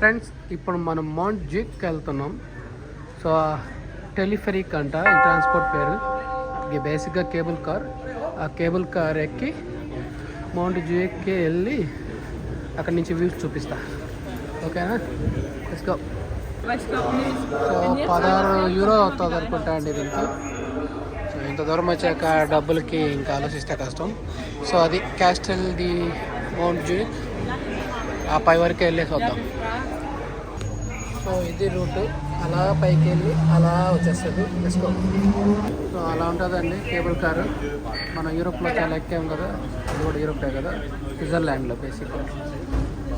Friends ఇప్పుడు మనం mount జూయిక్కి వెళ్తున్నాం. సో టెలిఫెరిక్ అంట ఈ ట్రాన్స్పోర్ట్ పేరు. ఇది బేసిక్గా కేబుల్ కార్. ఆ కేబుల్ కార్ ఎక్కి మౌంట్ జూయిక్కి వెళ్ళి అక్కడి నుంచి వ్యూస్ చూపిస్తా. ఓకేనా, లెట్స్ గో. సో 16 యూరో అవుతుంది అనుకుంటా అండి దీనికి. సో ఇంత దూరం వచ్చాక డబ్బులకి ఇంకా ఆలోచిస్తే కష్టం. సో అది క్యాస్టల్ ది మౌంట్ జూయిక్. ఆ పై వరకు వెళ్ళేసి వద్దాం. సో ఇది రూటు, అలా పైకి వెళ్ళి అలా వచ్చేస్తుంది. Let's go. సో అలా ఉంటుందండి కేబుల్ కారు. మనం యూరోప్లో చాలా ఎక్కాం కదా, అది కూడా యూరోపే కదా, స్విట్జర్లాండ్లో బేసిక్గా.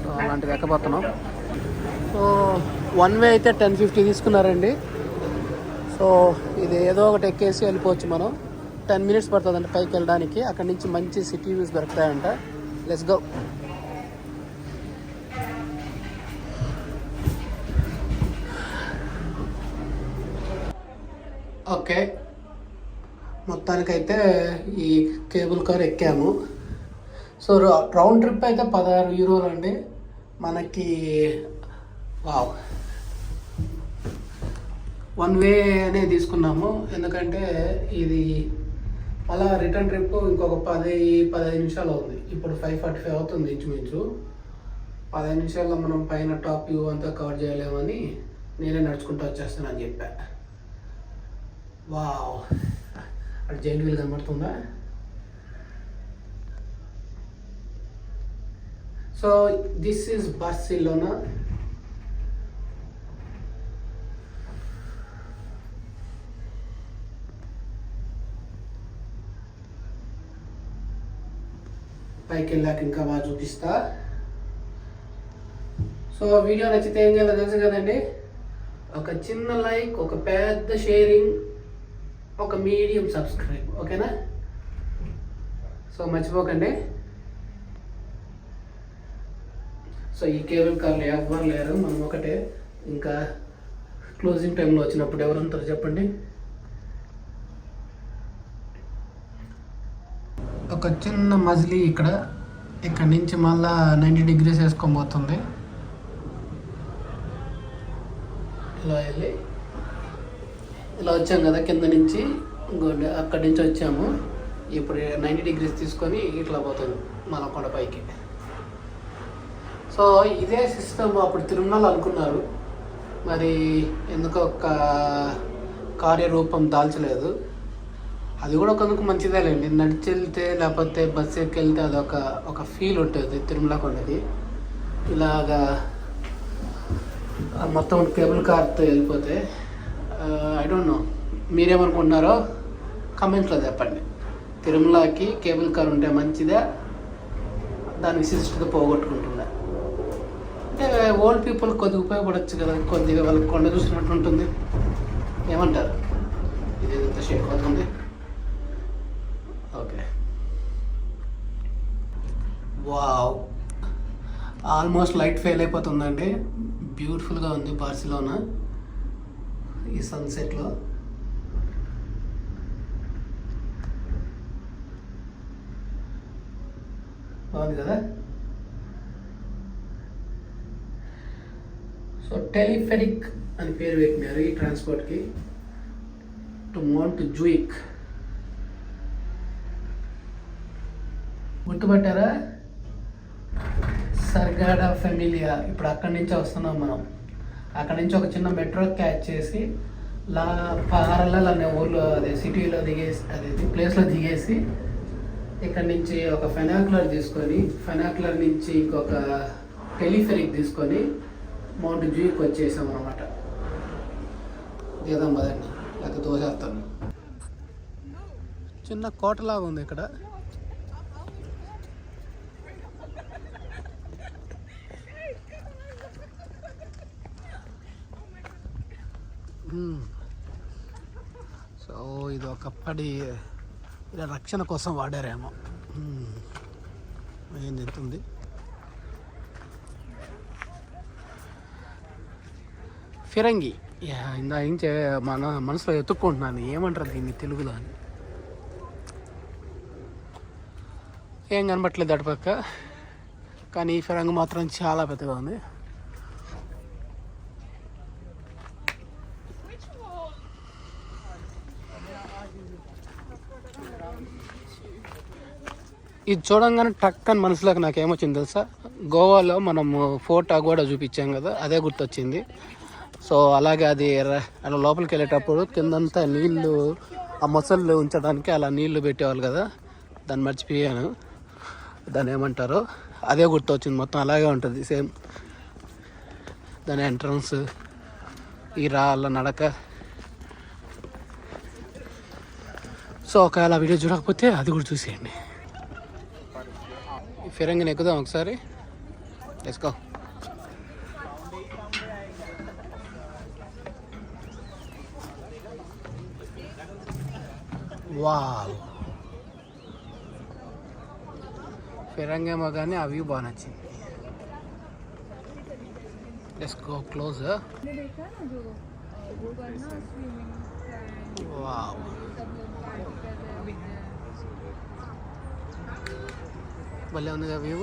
సో అలాంటిది ఎక్కబోతున్నాం. సో వన్ వే అయితే 1050 తీసుకున్నారండి. సో ఇది ఏదో ఒకటి ఎక్కేసి వెళ్ళిపోవచ్చు మనం. 10 minutes పడుతుందండి పైకి వెళ్ళడానికి. అక్కడి నుంచి మంచి సిటీ వ్యూస్ దొరుకుతాయంట. Let's go. ఓకే, మొత్తానికైతే ఈ కేబుల్ కార్ ఎక్కాము. సో రౌండ్ ట్రిప్ అయితే 16 యూరోలు అండి మనకి. వావ్, వన్ వే అనే తీసుకున్నాము, ఎందుకంటే ఇది అలా రిటర్న్ ట్రిప్ ఇంకొక 10-15 నిమిషాలు అవుతుంది. ఇప్పుడు 5:45 అవుతుంది ఇంచుమించు. 15 నిమిషాల్లో మనం పైన టాప్ వ్యూ అంతా కవర్ చేయలేమని నేనే నడుచుకుంటూ వచ్చేస్తాను అని చెప్పా. వావ్, అటు జైంట్ వీల్ కనబడుతుందా? So this is Barcelona. పైకి వెళ్ళాక ఇంకా బాగా చూపిస్తా. సో వీడియో నచ్చితే ఏం చేయాలో తెలుసు కదండి. ఒక చిన్న లైక్, ఒక పెద్ద షేరింగ్, ఒక మీడియం సబ్స్క్రైబ్, ఓకేనా? సో మర్చిపోకండి. సో ఈ కేబుల్ కార్లో ఎవరు లేరు, మనం ఒకటే. ఇంకా క్లోజింగ్ టైంలో వచ్చినప్పుడు ఎవరు ఉంటారు చెప్పండి? ఒక చిన్న మజిలీ ఇక్కడ నుంచి మళ్ళా 90 degrees వేసుకొని పోతుంది. ఇలా వెళ్ళి ఇలా వచ్చాం కదా కింద నుంచి, అక్కడి నుంచి వచ్చాము. ఇప్పుడు 90 degrees తీసుకొని ఇట్లా పోతుంది మన కొండపైకి. సో ఇదే సిస్టమ్ అప్పుడు తిరుమలలో అనుకున్నారు, మరి ఎందుకో ఒక కార్యరూపం దాల్చలేదు. అది కూడా కొందుకు మంచిదేలేండి. నడిచి వెళ్తే లేకపోతే బస్సు ఎక్కి వెళ్తే అదొక ఫీల్ ఉంటుంది తిరుమల కొండది. ఇలాగా మొత్తం కేబుల్ కార్తో వెళ్ళిపోతే ఐ డోంట్ నో, మీరేమనుకుంటున్నారో కమెంట్లో చెప్పండి. తిరుమలకి కేబుల్ కార్ ఉంటే మంచిదా, దాని విశిష్టత పోగొట్టుకుంటుందా? అంటే ఓల్డ్ పీపుల్ కొద్దిగా ఉపయోగపడవచ్చు కదా, కొద్దిగా వాళ్ళకి కొండ చూసినట్టు ఉంటుంది. ఏమంటారు? ఇది ఎంత షేక్ అవుతుంది. Okay, wow, almost light fail అయిపోతుందండి. బ్యూటిఫుల్గా ఉంది బార్సిలోనా ఈ సన్సెట్లో. బాగుంది కదా. సో టెలిఫెరిక్ అని పేరు పెట్టినారు ఈ ట్రాన్స్పోర్ట్కి, టు మౌంట్ జూయిక్. గుర్తుపట్టారా? సర్గాడా ఫెమిలియా. ఇప్పుడు అక్కడి నుంచే వస్తున్నాం మనం. అక్కడి నుంచి ఒక చిన్న మెట్రో క్యాచ్ చేసి పారలల్ అనే ఊర్లో, అదే సిటీలో దిగేసి, అదే ప్లేస్లో దిగేసి, ఇక్కడ నుంచి ఒక ఫెనాక్యులర్ తీసుకొని, ఫెనాక్యులర్ నుంచి ఇంకొక టెలిఫెరిక్ తీసుకొని మౌంట్ జూయిక్ వచ్చేసాం అన్నమాట. దిగదాం పదండి, లేకపోతే తోసేస్తాను. చిన్న కోటలాగా ఉంది ఇక్కడ. సో ఇది ఒకప్పటి ఇలా రక్షణ కోసం వాడారేమో. ఏం చెప్తుంది? ఫిరంగి. ఇందా ఇంచే మన మనసులో ఎత్తుక్కుంటున్నాను, ఏమంటారు దీన్ని తెలుగులో అని. ఏం కనబట్టలేదు అటుపక్క, కానీ ఈ ఫిరంగి మాత్రం చాలా పెద్దగా ఉంది. ఇది చూడంగానే టక్ అని మనసులోకి నాకేమొచ్చింది తెలుసా, గోవాలో మనము ఫోర్ట్ అగోడా చూపించాం కదా, అదే గుర్తొచ్చింది. సో అలాగే అది అలా లోపలికి వెళ్ళేటప్పుడు కిందంతా నీళ్లు, ఆ మొసళ్ళు ఉంచడానికి అలా నీళ్లు పెట్టేవాళ్ళు కదా, దాన్ని మర్చిపోయాను, దాన్ని ఏమంటారో, అదే గుర్తొచ్చింది. మొత్తం అలాగే ఉంటుంది సేమ్. దాని ఎంట్రన్స్, ఈ రాళ్ళ నడక. సో ఒకవేళ వీడియో చూడకపోతే అది కూడా చూసేయండి. ఫిరంగిని ఎక్కుదాం ఒకసారి. Let's go. వావ్, ఫిరంగేమో కానీ ఆ వ్యూ బాగా నచ్చింది. Let's go close. వావ్, భలే ఉందిగా వ్యూ.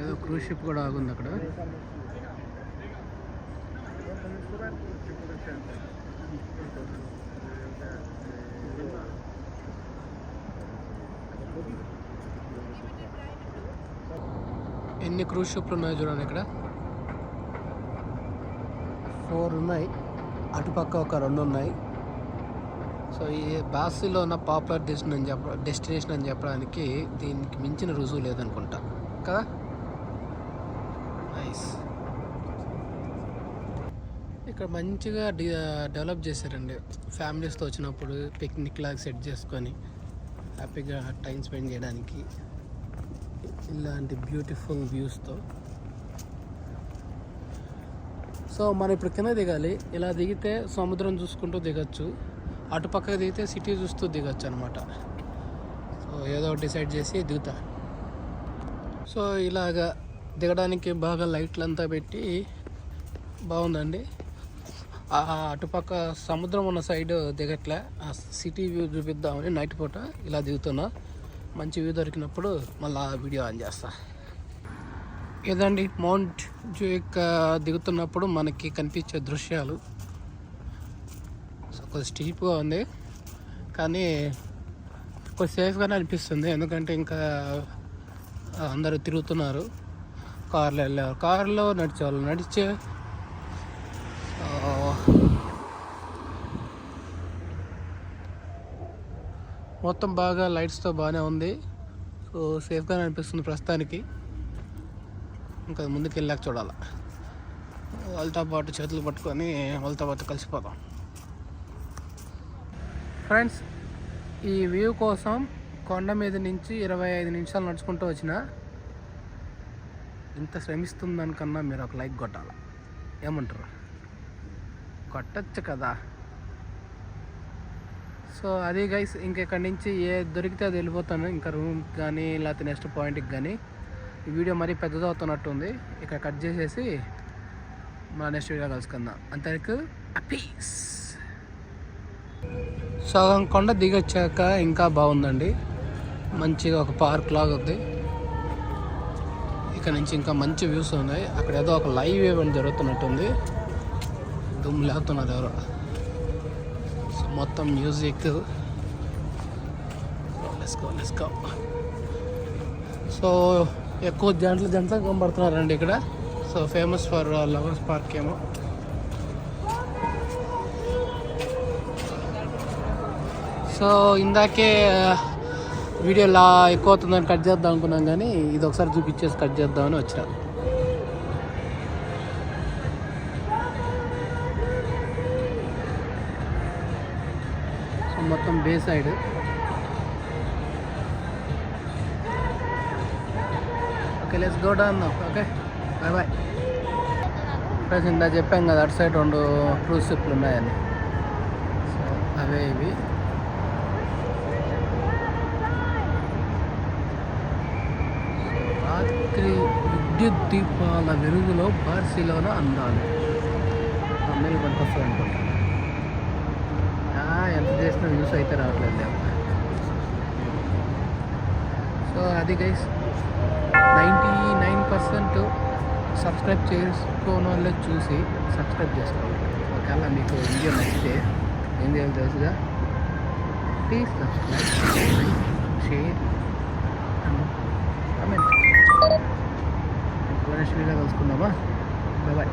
ఏదో క్రూజ్ షిప్ కూడా ఆగుంది అక్కడ. ఎన్ని క్రూజ్ షిప్లు ఉన్నాయో చూడండి. ఇక్కడ 4 ఉన్నాయి, అటుపక్క ఒక 2 ఉన్నాయి. సో ఈ బాసిలో ఉన్న పాపులర్ డెస్టినేషన్ అని చెప్పడానికి దీనికి మించిన రుజువు లేదనుకుంటా కదా. నైస్. ఇక్కడ మంచిగా డెవలప్ చేశారండి. ఫ్యామిలీస్తో వచ్చినప్పుడు పిక్నిక్ లాగా సెట్ చేసుకొని హ్యాపీగా టైం స్పెండ్ చేయడానికి ఇలాంటి బ్యూటిఫుల్ వ్యూస్తో. సో మనం ఇప్పుడు కింద దిగాలి. ఇలా దిగితే సముద్రం చూసుకుంటూ దిగచ్చు, అటుపక్క దిగితే సిటీ చూస్తూ దిగచ్చు అనమాట. సో ఏదో డిసైడ్ చేసి దిగుతా. సో ఇలాగా దిగడానికి బాగా లైట్లు అంతా పెట్టి బాగుందండి. అటుపక్క సముద్రం ఉన్న సైడ్ దిగట్లే, ఆ సిటీ వ్యూ చూపిద్దామని నైట్ పూట ఇలా దిగుతున్నా. మంచి వ్యూ దొరికినప్పుడు మళ్ళీ వీడియో ఆన్ చేస్తా. ఇదండి మౌంట్ జూయిక్ దిగుతున్నప్పుడు మనకి కనిపించే దృశ్యాలు. సో కొంచెం స్టీప్గా ఉంది కానీ కొంచెం సేఫ్గానే అనిపిస్తుంది, ఎందుకంటే ఇంకా అందరూ తిరుగుతున్నారు. కార్లో వెళ్ళేవారు కార్లో, నడిచేవాళ్ళు నడిచే. మొత్తం బాగా లైట్స్తో బాగానే ఉంది. సో సేఫ్గానే అనిపిస్తుంది ప్రస్తుతానికి. ఇంకా ముందుకు వెళ్ళాక చూడాలి. వాళ్ళతో పాటు చేతులు పట్టుకొని వాళ్ళతో పాటు కలిసిపోతాం. ఫ్రెండ్స్, ఈ వ్యూ కోసం కొండ మీద నుంచి 25 నిమిషాలు నడుచుకుంటూ వచ్చిన. ఇంత శ్రమిస్తుందనికన్నా మీరు ఒక లైక్ కొట్టాలి. ఏమంటారు? కొట్టచ్చు కదా. సో అది గైస్, ఇంకెక్కడి నుంచి ఏ దొరికితే అది వెళ్ళిపోతాను. ఇంకా రూమ్ కానీ లేకపోతే నెక్స్ట్ పాయింట్కి కానీ. ఈ వీడియో మరీ పెద్దది అవుతున్నట్టుంది. ఇక్కడ కట్ చేసేసి మా నెక్స్ట్ వీడియో కలుసుకుందాం. అంతవరకు పీస్. సగం కొండ దిగొచ్చాక ఇంకా బాగుందండి. మంచిగా ఒక పార్క్ లాగా ఉంది. ఇక్కడ నుంచి ఇంకా మంచి వ్యూస్ ఉన్నాయి. అక్కడ ఏదో ఒక లైవ్ ఈవెంట్ జరుగుతున్నట్టుంది. దుమ్ము లేస్తున్నారు ఎవరో. సో మొత్తం మ్యూజిక్. Let's go. సో ఎక్కువ జంటలు కనబడుతున్నారండి ఇక్కడ. So famous for lovers park ఏమో. సో ఇందాకే వీడియో ఎక్కువ అవుతుందని కట్ చేద్దాం అనుకున్నాం, కానీ ఇది ఒకసారి చూపించేసి కట్ చేద్దామని వచ్చిన. సో మొత్తం bay side. Okay, let's go down now. Okay, bye bye. Friends, ఇందా చెప్పాం కదా అటు సైడ్ 2 క్రూజ్ షిప్లు ఉన్నాయని. సో అవే ఇవి. రాత్రి విద్యుత్ దీపాల వెలుగులో బార్సిలోనా అందాలు. అమ్మాయిలు పనికొస్తుంది అనుకుంటా. ఎంత చేసినా యూస్ అయితే రావట్లేదు. సో అది గైస్, 99% సబ్స్క్రైబ్ చేసుకోని వాళ్ళే చూసి సబ్స్క్రైబ్ చేసుకోవాలి. కల్లా మీకు వీడియో నచ్చితే ఏం చేయాలి తెలుసుగా, please subscribe, share and comment. Next video కలుసుకుందామా. బాయ్.